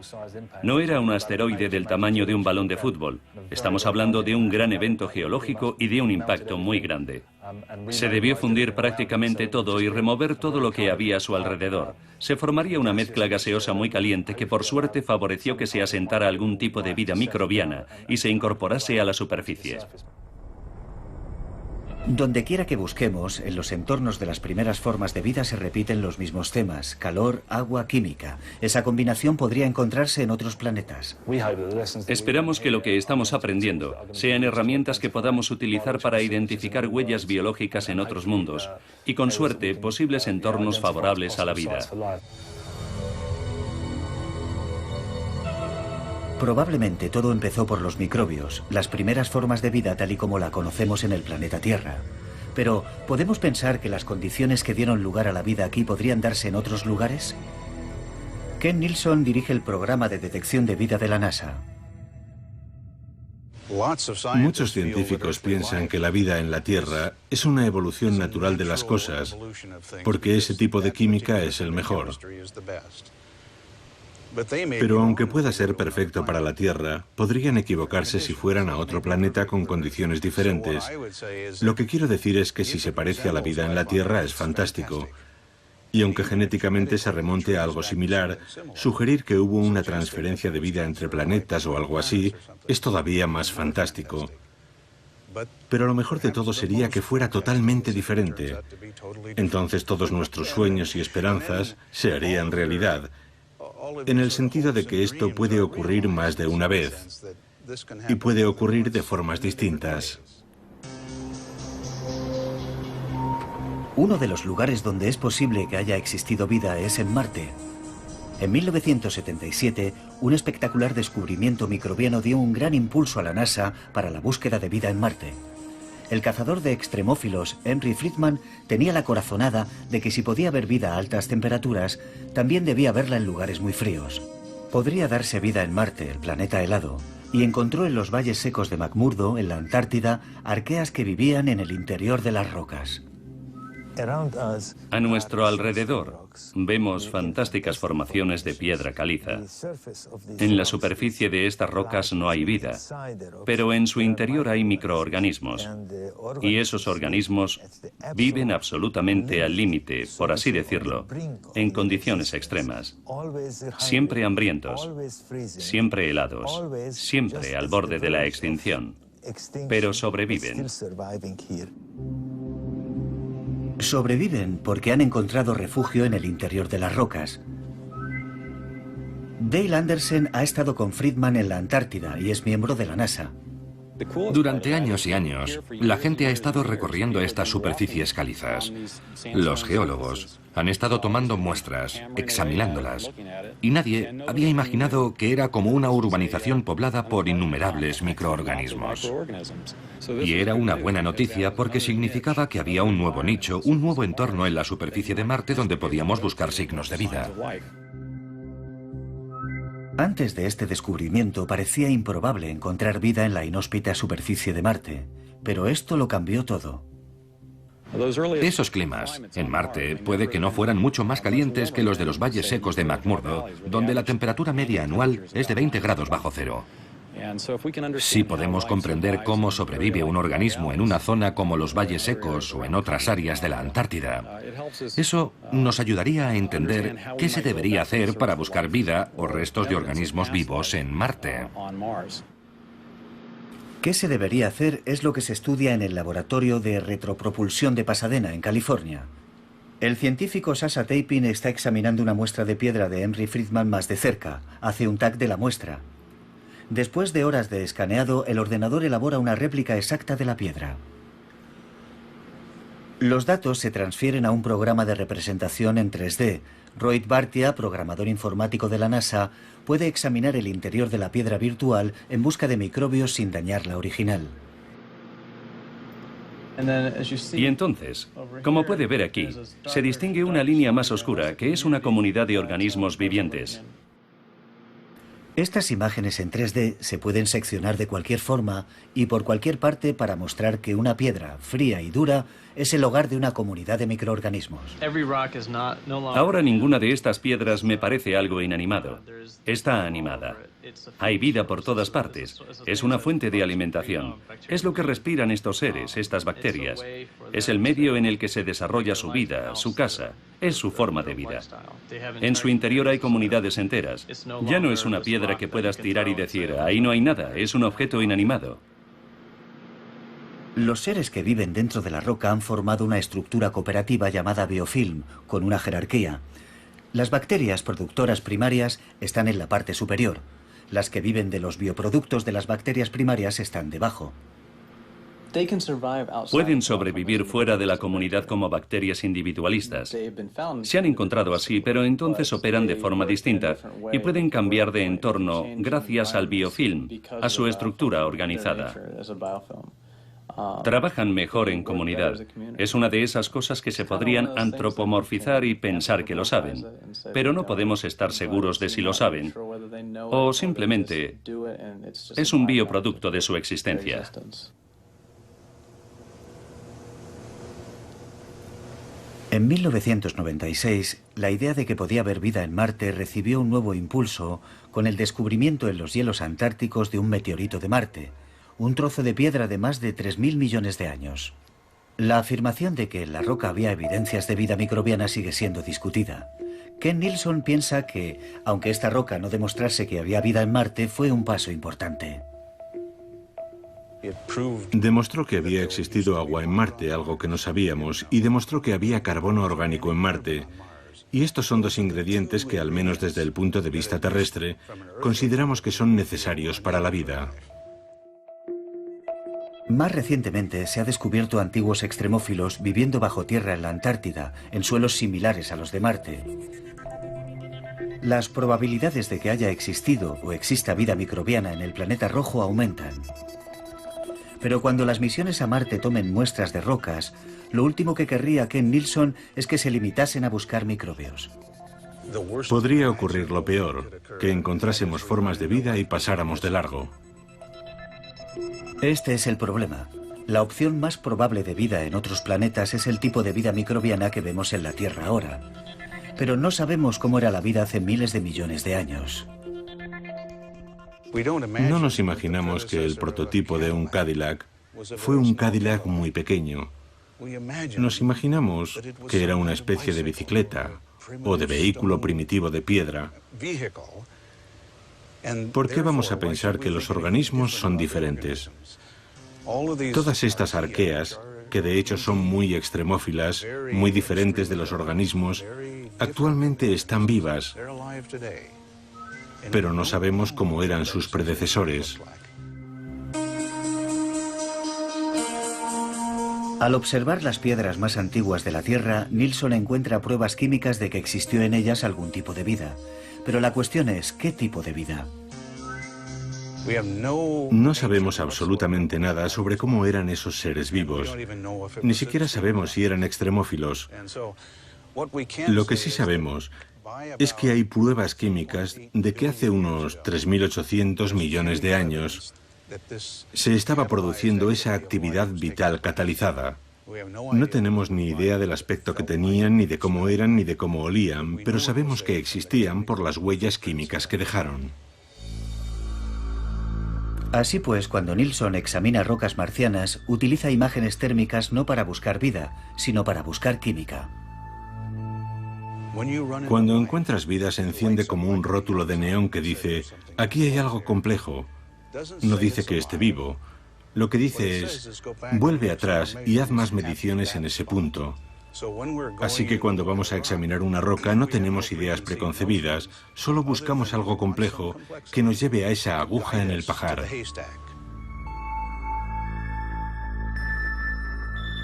Speaker 5: No era un asteroide del tamaño de un balón de fútbol. Estamos hablando de un gran evento geológico y de un impacto muy grande. Se debió fundir prácticamente todo y remover todo lo que había a su alrededor. Se formaría una mezcla gaseosa muy caliente que por suerte favoreció que se asentara algún tipo de vida microbiana y se incorporase a la superficie.
Speaker 1: Donde quiera que busquemos, en los entornos de las primeras formas de vida se repiten los mismos temas: calor, agua, química. Esa combinación podría encontrarse en otros planetas.
Speaker 5: Esperamos que lo que estamos aprendiendo sean herramientas que podamos utilizar para identificar huellas biológicas en otros mundos y, con suerte, posibles entornos favorables a la vida.
Speaker 1: Probablemente todo empezó por los microbios, las primeras formas de vida tal y como la conocemos en el planeta Tierra. Pero, ¿podemos pensar que las condiciones que dieron lugar a la vida aquí podrían darse en otros lugares? Ken Nilsson dirige el programa de detección de vida de la NASA.
Speaker 6: Muchos científicos piensan que la vida en la Tierra es una evolución natural de las cosas, porque ese tipo de química es el mejor. Pero aunque pueda ser perfecto para la Tierra, podrían equivocarse si fueran a otro planeta con condiciones diferentes. Lo que quiero decir es que si se parece a la vida en la Tierra es fantástico. Y aunque genéticamente se remonte a algo similar, sugerir que hubo una transferencia de vida entre planetas o algo así es todavía más fantástico. Pero lo mejor de todo sería que fuera totalmente diferente. Entonces todos nuestros sueños y esperanzas se harían realidad, en el sentido de que esto puede ocurrir más de una vez, y puede ocurrir de formas distintas.
Speaker 1: Uno de los lugares donde es posible que haya existido vida es en Marte. En 1977, un espectacular descubrimiento microbiano dio un gran impulso a la NASA para la búsqueda de vida en Marte. El cazador de extremófilos, Henry Friedman, tenía la corazonada de que si podía haber vida a altas temperaturas, también debía haberla en lugares muy fríos. Podría darse vida en Marte, el planeta helado, y encontró en los valles secos de McMurdo, en la Antártida, arqueas que vivían en el interior de las rocas.
Speaker 5: A nuestro alrededor vemos fantásticas formaciones de piedra caliza. En la superficie de estas rocas no hay vida, pero en su interior hay microorganismos. Y esos organismos viven absolutamente al límite, por así decirlo, en condiciones extremas. Siempre hambrientos, siempre helados, siempre al borde de la extinción. Pero sobreviven.
Speaker 1: Sobreviven porque han encontrado refugio en el interior de las rocas. Dale Anderson ha estado con Friedman en la Antártida y es miembro de la NASA.
Speaker 4: Durante años y años, la gente ha estado recorriendo estas superficies calizas. Los geólogos han estado tomando muestras, examinándolas, y nadie había imaginado que era como una urbanización poblada por innumerables microorganismos. Y era una buena noticia porque significaba que había un nuevo nicho, un nuevo entorno en la superficie de Marte donde podíamos buscar signos de vida.
Speaker 1: Antes de este descubrimiento parecía improbable encontrar vida en la inhóspita superficie de Marte, pero esto lo cambió todo.
Speaker 4: Esos climas en Marte puede que no fueran mucho más calientes que los de los valles secos de McMurdo, donde la temperatura media anual es de 20 grados bajo cero. Si podemos comprender cómo sobrevive un organismo en una zona como los valles secos o en otras áreas de la Antártida, eso nos ayudaría a entender qué se debería hacer para buscar vida o restos de organismos vivos en Marte.
Speaker 1: ¿Qué se debería hacer? Es lo que se estudia en el laboratorio de retropropulsión de Pasadena, en California. El científico Sasha Tapin está examinando una muestra de piedra de Henry Friedman más de cerca. Hace un tag de la muestra. Después de horas de escaneado, el ordenador elabora una réplica exacta de la piedra. Los datos se transfieren a un programa de representación en 3D. Rohit Bhatia, programador informático de la NASA, puede examinar el interior de la piedra virtual en busca de microbios sin dañar la original.
Speaker 5: Y entonces, como puede ver aquí, se distingue una línea más oscura que es una comunidad de organismos vivientes.
Speaker 1: Estas imágenes en 3D se pueden seccionar de cualquier forma y por cualquier parte para mostrar que una piedra fría y dura es el hogar de una comunidad de microorganismos.
Speaker 5: Ahora ninguna de estas piedras me parece algo inanimado. Está animada. Hay vida por todas partes. Es una fuente de alimentación. Es lo que respiran estos seres, estas bacterias. Es el medio en el que se desarrolla su vida, su casa. Es su forma de vida. En su interior hay comunidades enteras. Ya no es una piedra que puedas tirar y decir, ahí no hay nada, es un objeto inanimado.
Speaker 1: Los seres que viven dentro de la roca han formado una estructura cooperativa llamada biofilm, con una jerarquía. Las bacterias productoras primarias están en la parte superior. Las que viven de los bioproductos de las bacterias primarias están debajo.
Speaker 5: Pueden sobrevivir fuera de la comunidad como bacterias individualistas. Se han encontrado así, pero entonces operan de forma distinta y pueden cambiar de entorno gracias al biofilm, a su estructura organizada. Trabajan mejor en comunidad. Es una de esas cosas que se podrían antropomorfizar y pensar que lo saben, pero no podemos estar seguros de si lo saben o simplemente es un bioproducto de su existencia.
Speaker 1: En 1996, la idea de que podía haber vida en Marte recibió un nuevo impulso con el descubrimiento en los hielos antárticos de un meteorito de Marte, un trozo de piedra de más de 3.000 millones de años. La afirmación de que en la roca había evidencias de vida microbiana sigue siendo discutida. Ken Nilsson piensa que, aunque esta roca no demostrase que había vida en Marte, fue un paso importante.
Speaker 6: Demostró que había existido agua en Marte, algo que no sabíamos, y demostró que había carbono orgánico en Marte. Y estos son dos ingredientes que, al menos desde el punto de vista terrestre, consideramos que son necesarios para la vida.
Speaker 1: Más recientemente se ha descubierto antiguos extremófilos viviendo bajo tierra en la Antártida, en suelos similares a los de Marte. Las probabilidades de que haya existido o exista vida microbiana en el planeta rojo aumentan. Pero cuando las misiones a Marte tomen muestras de rocas, lo último que querría Ken Nilsson es que se limitasen a buscar microbios.
Speaker 6: Podría ocurrir lo peor, que encontrásemos formas de vida y pasáramos de largo.
Speaker 1: Este es el problema. La opción más probable de vida en otros planetas es el tipo de vida microbiana que vemos en la Tierra ahora. Pero no sabemos cómo era la vida hace miles de millones de años.
Speaker 6: No nos imaginamos que el prototipo de un Cadillac fue un Cadillac muy pequeño. Nos imaginamos que era una especie de bicicleta o de vehículo primitivo de piedra. ¿Por qué vamos a pensar que los organismos son diferentes? Todas estas arqueas, que de hecho son muy extremófilas, muy diferentes de los organismos, actualmente están vivas, pero no sabemos cómo eran sus predecesores.
Speaker 1: Al observar las piedras más antiguas de la Tierra, Nilsson encuentra pruebas químicas de que existió en ellas algún tipo de vida. Pero la cuestión es, ¿qué tipo de vida?
Speaker 6: No sabemos absolutamente nada sobre cómo eran esos seres vivos. Ni siquiera sabemos si eran extremófilos. Lo que sí sabemos es que hay pruebas químicas de que hace unos 3.800 millones de años se estaba produciendo esa actividad vital catalizada. No tenemos ni idea del aspecto que tenían, ni de cómo eran, ni de cómo olían, pero sabemos que existían por las huellas químicas que dejaron.
Speaker 1: Así pues, cuando Nilsson examina rocas marcianas, utiliza imágenes térmicas no para buscar vida, sino para buscar química.
Speaker 6: Cuando encuentras vida se enciende como un rótulo de neón que dice, aquí hay algo complejo. No dice que esté vivo. Lo que dice es, vuelve atrás y haz más mediciones en ese punto. Así que cuando vamos a examinar una roca no tenemos ideas preconcebidas, solo buscamos algo complejo que nos lleve a esa aguja en el pajar.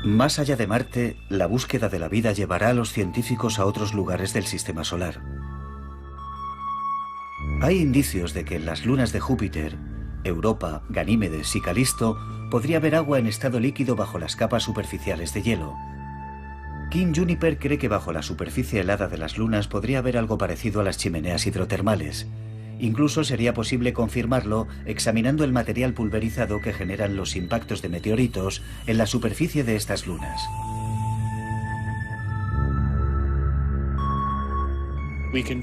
Speaker 1: Más allá de Marte, la búsqueda de la vida llevará a los científicos a otros lugares del sistema solar. Hay indicios de que en las lunas de Júpiter, Europa, Ganímedes y Calisto, podría haber agua en estado líquido bajo las capas superficiales de hielo. King Juniper cree que bajo la superficie helada de las lunas podría haber algo parecido a las chimeneas hidrotermales. Incluso sería posible confirmarlo examinando el material pulverizado que generan los impactos de meteoritos en la superficie de estas lunas.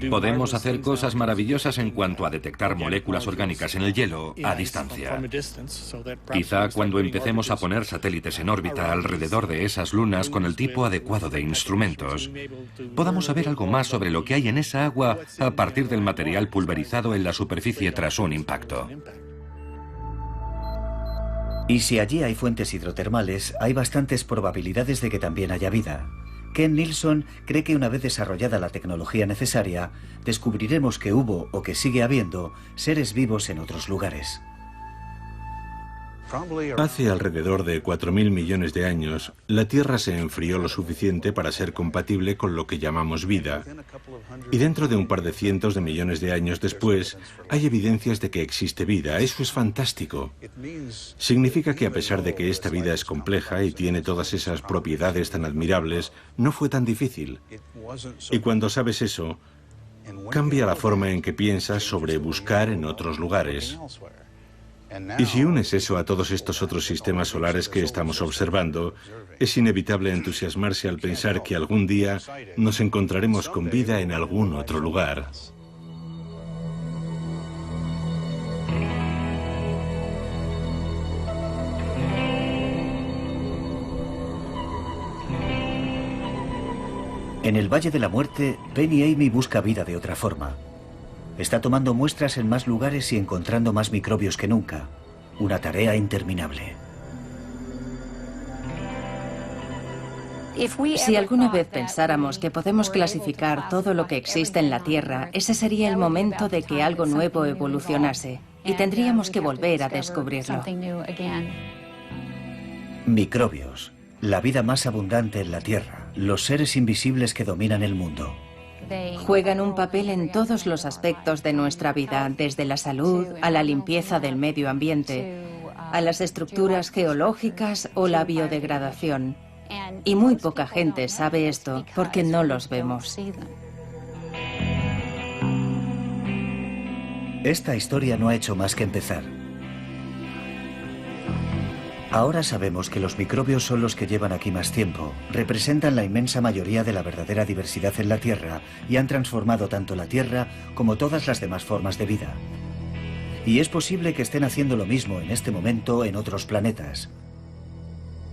Speaker 4: Podemos hacer cosas maravillosas en cuanto a detectar moléculas orgánicas en el hielo a distancia. Quizá cuando empecemos a poner satélites en órbita alrededor de esas lunas con el tipo adecuado de instrumentos, podamos saber algo más sobre lo que hay en esa agua a partir del material pulverizado en la superficie tras un impacto.
Speaker 1: Y si allí hay fuentes hidrotermales, hay bastantes probabilidades de que también haya vida. Ken Nilsson cree que una vez desarrollada la tecnología necesaria, descubriremos que hubo o que sigue habiendo seres vivos en otros lugares.
Speaker 6: Hace alrededor de 4.000 millones de años, la Tierra se enfrió lo suficiente para ser compatible con lo que llamamos vida. Y dentro de un par de cientos de millones de años después, hay evidencias de que existe vida. Eso es fantástico. Significa que a pesar de que esta vida es compleja y tiene todas esas propiedades tan admirables, no fue tan difícil. Y cuando sabes eso, cambia la forma en que piensas sobre buscar en otros lugares. Y si unes eso a todos estos otros sistemas solares que estamos observando, es inevitable entusiasmarse al pensar que algún día nos encontraremos con vida en algún otro lugar.
Speaker 1: En el Valle de la Muerte, Ben y Amy busca vida de otra forma. Está tomando muestras en más lugares y encontrando más microbios que nunca. Una tarea interminable.
Speaker 2: Si alguna vez pensáramos que podemos clasificar todo lo que existe en la Tierra, ese sería el momento de que algo nuevo evolucionase y tendríamos que volver a descubrirlo.
Speaker 1: Microbios, la vida más abundante en la Tierra, los seres invisibles que dominan el mundo.
Speaker 2: Juegan un papel en todos los aspectos de nuestra vida, desde la salud a la limpieza del medio ambiente, a las estructuras geológicas o la biodegradación. Y muy poca gente sabe esto porque no los vemos.
Speaker 1: Esta historia no ha hecho más que empezar. Ahora sabemos que los microbios son los que llevan aquí más tiempo, representan la inmensa mayoría de la verdadera diversidad en la Tierra y han transformado tanto la Tierra como todas las demás formas de vida. Y es posible que estén haciendo lo mismo en este momento en otros planetas.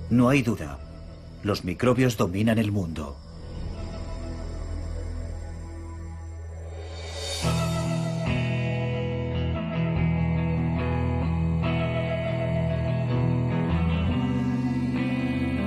Speaker 1: No hay duda, los microbios dominan el mundo.